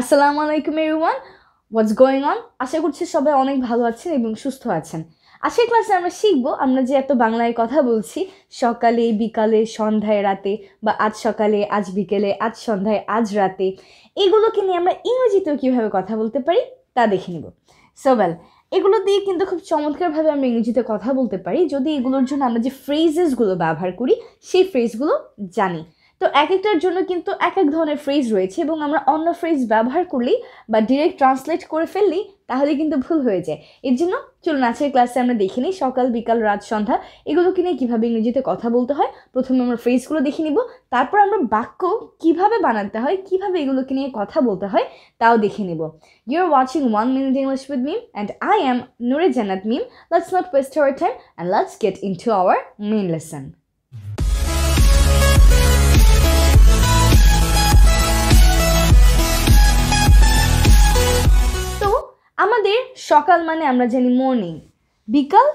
আসসালামু আলাইকুম everyone, what's going on? আশা করছি সবাই অনেক ভালো আছেন এবং সুস্থ আছেন। আজকের ক্লাসে আমরা শিখবো আমরা যে এত বাংলায় কথা বলছি সকালে, বিকালে, সন্ধ্যায়, রাতে বা আজ সকালে, আজ বিকেলে, আজ সন্ধ্যায়, আজ রাতে, এগুলোকে নিয়ে আমরা ইংরেজিতেও কীভাবে কথা বলতে পারি তা দেখে নিব। সো ওয়েল, এগুলো দিয়ে কিন্তু খুব চমৎকারভাবে আমরা ইংরেজিতে কথা বলতে পারি যদি এগুলোর জন্য আমরা যে ফ্রেজেসগুলো ব্যবহার করি সেই ফ্রেজগুলো জানি। তো এক একটার জন্য কিন্তু এক এক ধরনের ফ্রেজ রয়েছে এবং আমরা অন্য ফ্রেজ ব্যবহার করলেই বা ডিরেক্ট ট্রান্সলেট করে ফেললেই তাহলে কিন্তু ভুল হয়ে যায়। এর জন্য চলুন আজকের ক্লাসে আমরা দেখে নিই সকাল, বিকাল, রাত, সন্ধ্যা এগুলোকে নিয়ে কীভাবে ইংরেজিতে কথা বলতে হয়। প্রথমে আমরা ফ্রেজগুলো দেখে নিব, তারপর আমরা বাক্য কীভাবে বানাতে হয়, কীভাবে এগুলোকে নিয়ে কথা বলতে হয় তাও দেখে নিব। You are watching 1 Minute English with me and I am Nure Jannat Mim. Let's not waste our time and let's get into our main lesson. আমাদের সকাল মানে আমরা জানি মর্নিং, বিকাল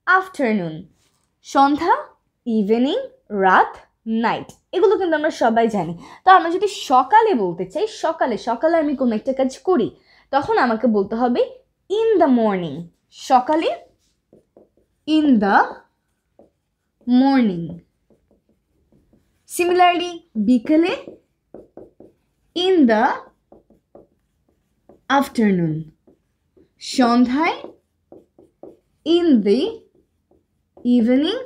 আফটারনুন, সন্ধ্যা ইভিনিং, রাত নাইট, এগুলো কিন্তু আমরা সবাই জানি। তো আমরা যদি সকালে বলতে চাই সকালে সকালে আমি কোনো একটা কাজ করি তখন আমাকে বলতে হবে ইন দ্য মর্নিং। সকালে ইন দ্য মর্নিং। সিমিলারলি বিকেলে ইন দ্য আফটারনুন, সন্ধ্যায় ইন দি ইভিনিং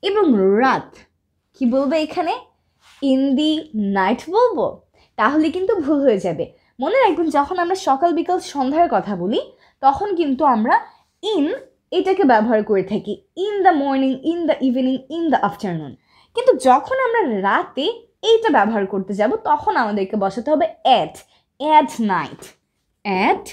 এবং রাত কি বলবো এখানে ইন দি নাইট বলবো, তাহলে কিন্তু ভুল হয়ে যাবে। মনে রাখবেন যখন আমরা সকাল বিকাল সন্ধ্যার কথা বলি তখন কিন্তু আমরা ইন এটাকে ব্যবহার করে থাকি, in the morning, in the evening, in the afternoon. কিন্তু যখন আমরা রাতে এইটা ব্যবহার করতে যাব তখন আমাদেরকে বসাতে হবে অ্যাট নাইট, অ্যাট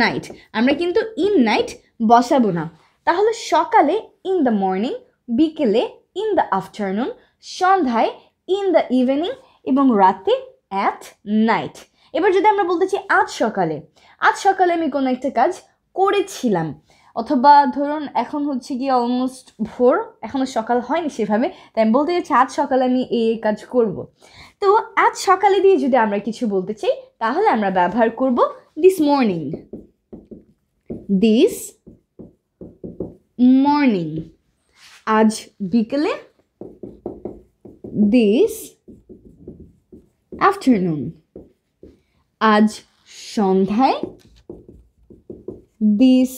নাইট। আমরা কিন্তু ইন নাইট বসাবো না। তাহলে সকালে ইন দ্য মর্নিং, বিকেলে ইন দ্য আফটারনুন, সন্ধ্যায় ইন দ্য ইভিনিং এবং রাতে অ্যাট নাইট। এবার যদি আমরা বলতে চাই আজ সকালে আমি কোনো একটা কাজ করেছিলাম, অথবা ধরুন এখন হচ্ছে গিয়ে অলমোস্ট ভোর, এখনও সকাল হয়নি সেভাবে, তাই আমি বলতে চাচ্ছি আজ সকালে আমি এই কাজ করব। তো আজ সকালে দিয়ে যদি আমরা কিছু বলতে চাই তাহলে আমরা ব্যবহার করব this morning, this morning। আজ বিকেলে this afternoon, আজ সন্ধ্যায় this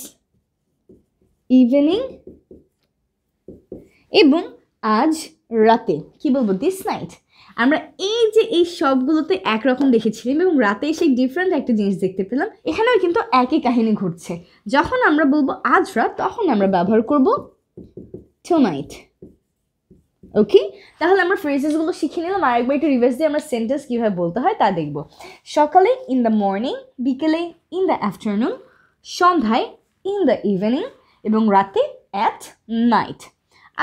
evening এবং আজ রাতে কি বলবো this night। আমরা এই সবগুলোতে একরকম দেখেছিলাম এবং রাতে সেই ডিফারেন্ট একটা জিনিস দেখতে পেলাম। এখানেও কিন্তু একই কাহিনী ঘটছে। যখন আমরা বলবো আজ রাত তখন আমরা ব্যবহার করব tonight। ওকে, তাহলে আমরা ফ্রেজেসগুলো শিখে নিলাম। আরেকবার একটু রিভার্স দিয়ে আমরা সেন্টেন্স কীভাবে বলতে হয় তা দেখব। সকালে ইন দ্য মর্নিং, বিকেলে ইন দ্য আফটারনুন, সন্ধ্যায় ইন দ্য ইভিনিং এবং রাতে অ্যাট নাইট।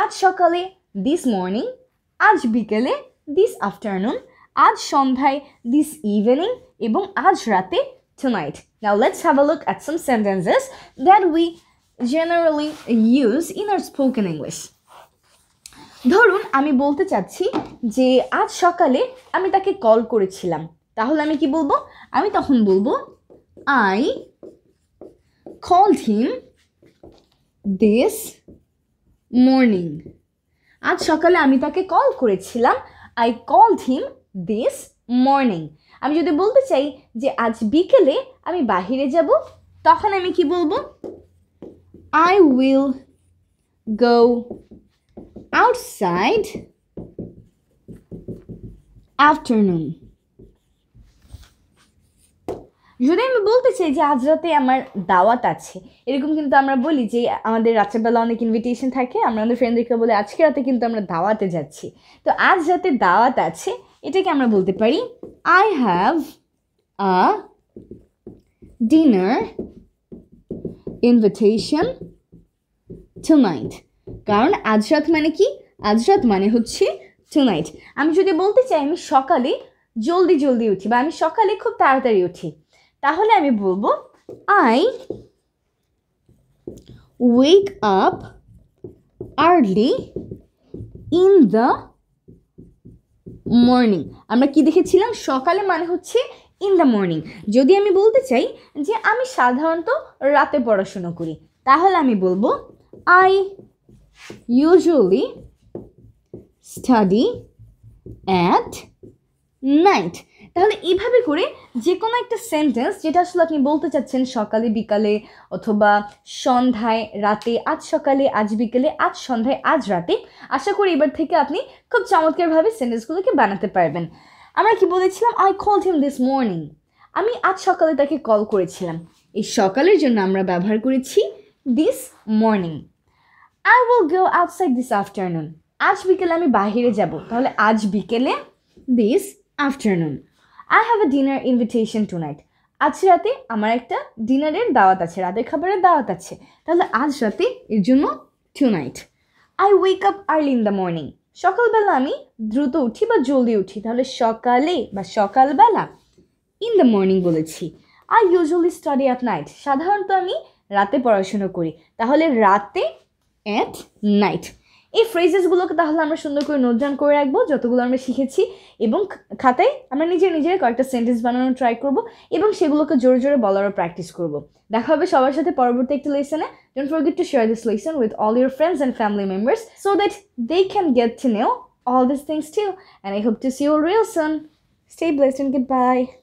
আজ সকালে দিস মর্নিং, আজ বিকেলে দিস আফটারনুন, আজ সন্ধ্যায় দিস ইভিনিং এবং আজ রাতে tonight. Now let's have a look at some sentences that we generally use in our spoken English. ধরুন আমি বলতে চাচ্ছি যে আজ সকালে আমি তাকে কল করেছিলাম, তাহলে আমি কি বলবো? আমি তখন বলবো I called him this morning। আজ সকালে আমি তাকে কল করেছিলাম, I called him this morning। আমি যদি বলতে চাই যে আজ বিকেলে আমি বাহিরে যাব তখন আমি কি বলবো? I will go outside afternoon। যদি আমি বলতে চাই যে আজ রাতে আমার দাওয়াত আছে, এরকম কিন্তু আমরা বলি যে আমাদের রাত্রেবেলা অনেক ইনভিটেশন থাকে, আমরা আমাদের ফ্রেন্ডদেরকে বলি আজকে রাতে কিন্তু আমরা দাওয়াতে যাচ্ছি। তো আজ রাতে দাওয়াত আছে এটাকে আমরা বলতে পারি I have a dinner invitation tonight। কারণ আজ রাত মানে কি? আজ রাত মানে হচ্ছে tonight। আমি যদি বলতে চাই আমি সকালে জলদি উঠি বা আমি সকালে খুব তাড়াতাড়ি উঠি তাহলে আমি বলবো I wake up early in the morning. আমরা কি দেখেছিলাম? সকালে মানে হচ্ছে ইন দ্য মর্নিং। যদি আমি বলতে চাই যে আমি সাধারণত রাতে পড়াশোনা করি, তাহলে আমি বলবো I usually study at night. তাহলে এইভাবে করে যে কোনো একটা সেন্টেন্স যেটা আসলে আপনি বলতে চাচ্ছেন সকালে বিকালে অথবা সন্ধ্যায় রাতে, আজ সকালে আজ বিকালে আজ সন্ধ্যায় আজ রাতে, আশা করি এবার থেকে আপনি খুব চমৎকারভাবে সেন্টেন্সগুলোকে বানাতে পারবেন। আমরা কি বলেছিলাম? I called him this morning. আমি আজ সকালে তাকে কল করেছিলাম। এই সকালের জন্য আমরা ব্যবহার করেছি this morning. I will go outside this afternoon. আজ বিকেলে আমি বাহিরে যাব, তাহলে আজ বিকেলে this afternoon. I have a dinner invitation tonight. আজ রাতে আমার একটা ডিনারের দাওয়াত আছে, রাতের খাবারের দাওয়াত আছে, তাহলে আজ রাতে এর জন্য tonight. I wake up early in the morning. সকালবেলা আমি দ্রুত উঠি বা জলদি উঠি, তাহলে সকালে বা সকালবেলা ইন দ্য মর্নিং বলেছি। I usually study at night. সাধারণত আমি রাতে পড়াশোনা করি, তাহলে রাতে অ্যাট নাইট। এই ফ্রেজেসগুলোকে তাহলে আমরা সুন্দর করে নোট ডাউন করে রাখবো যতগুলো আমরা শিখেছি, এবং খাতায় আমরা নিজের কয়েকটা সেন্টেন্স বানানোর ট্রাই করব এবং সেগুলোকে জোরে জোরে বলারও প্র্যাকটিস করব। দেখা হবে সবার সাথে পরবর্তী একটা লেসনে। Don't forget to share this lesson with all your friends and family members so that they can get to know all these things too. And I hope to see you real soon. Stay blessed and goodbye.